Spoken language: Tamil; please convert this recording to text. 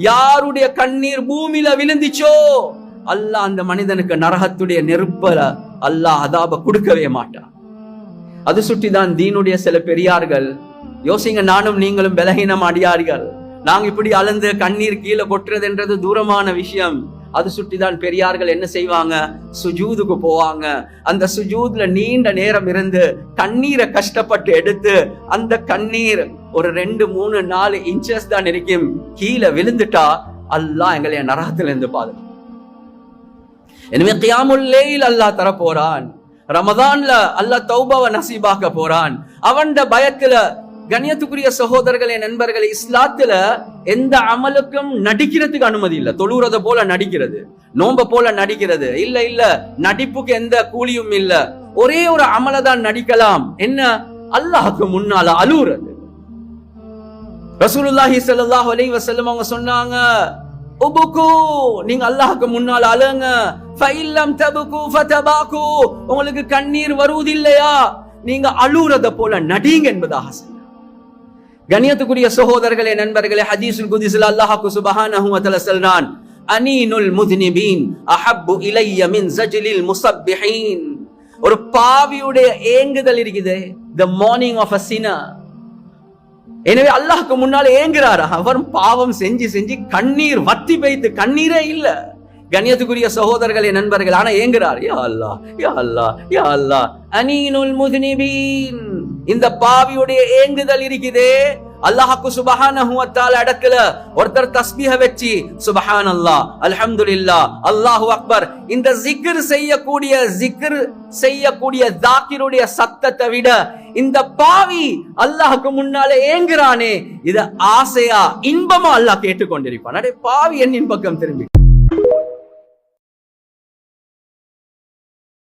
யாருடைய கண்ணீர் பூமியில விழுந்துச்சோ அல்லாஹ் அந்த மனிதனுக்கு நரகத்துடைய நெருப்பல அல்லாஹ் அதாப கொடுக்கவே மாட்டான். அது சுட்டிதான் தீனுடைய சில பெரியார்கள். யோசிங்க, நானும் நீங்களும் பலகீனம் அடியார்கள். நாங்க இப்படி அளந்து கண்ணீர் கீழே கொட்டுறது என்றது தூரமான விஷயம். அது சுட்டிதான் பெரியார்கள் என்ன செய்வாங்க, சுஜூதுக்கு போவாங்க. அந்த சுஜூதுல நீண்ட நேரம் இருந்து கண்ணீரை கஷ்டப்பட்டு எடுத்து அந்த கண்ணீர் ஒரு 2-3-4 இன்ச்சஸ் தான் இருக்கும், கீழே விழுந்துட்டா அல்லாஹ் எங்களை நரகத்துல இருந்து பாதுகாக்கும். எனவே கியாமுல் லைல் அல்லாஹ் தர போறான். ரமதான்ல அல்லாஹ் தௌபாவை நசீபாக்க போறான். அவன் பயத்துல கண்ணியத்துக்குரிய சகோதரர்களே, நண்பர்களே, இஸ்லாத்துல எந்த அமலுக்கும் நடிக்கிறதுக்கு அனுமதி இல்ல. தொழுறத போல நடிக்கிறது, நோம்ப போல நடிக்கிறது இல்ல. இல்ல, நடிப்புக்கு எந்த கூலியும் இல்ல. ஒரே ஒரு அமலை தான் நடிக்கலாம். என்ன? அல்லாஹ்க்கு முன்னால அழுறது. ரசூலுல்லாஹி ஸல்லல்லாஹு அலைஹி வஸல்லம் அவங்க சொன்னாங்க, உபுகு, நீங்க அல்லாஹ்க்கு முன்னால அழுங்க. ஃபஇல்லம் தபகு ஃபதபாகு, உங்களுக்கு கண்ணீர் வருவதில்லையா நீங்க அழுறத போல நடிங்க என்பதாக சொன்னாங்க. கண்ணியத்துக்குரிய சகோதரர்களே, நண்பர்களே, ஹதீஸுல் குத்ஸில் அல்லாஹ் சுப்ஹானஹு வ தஆலா சொல்றான், அனீனுல் முத்னிபீன் அஹப்பு இலைய மின் ஸஜ்லில் முஸப்பிஹீன். ஒரு பாவியுடைய ஏங்குதல் இருக்குது, the mourning of a sinner. எனவே அல்லாஹ்க்கு முன்னால ஏங்குறாரா? அவர் பாவம் செஞ்சு செஞ்சு கண்ணீர் வத்தி பெய்து கண்ணீரே இல்ல. கண்ணியத்துக்குரிய சகோதரர்களே, நண்பர்கள், ஆனா ஏங்குறார், யா அல்லாஹ் யா அல்லாஹ் யா அல்லாஹ். அனீனுல் முத்னிபீன், இந்த பாவியுடைய ஏங்குதல் இருக்குதே, அல்லாஹ்க்கு சுப்ஹானஹு வ தஆலா இடத்துல ஒருத்தர் தஸ்பீஹ வெச்சி சுப்ஹானல்லாஹ், அல்ஹம்துலில்லாஹ், அல்லாஹு அக்பர், இந்த ஜிக்ர் செய்யக்கூடிய ஜாக்கிருடைய சத்தத்தை விட இந்த பாவி அல்லாஹ்க்கு முன்னால ஏங்குறானே, இத ஆசையா இன்பமா அல்லாஹ் கேட்டுக்கொண்டிருப்பான். அடே பாவி, என்னின் பக்கம் திரும்பி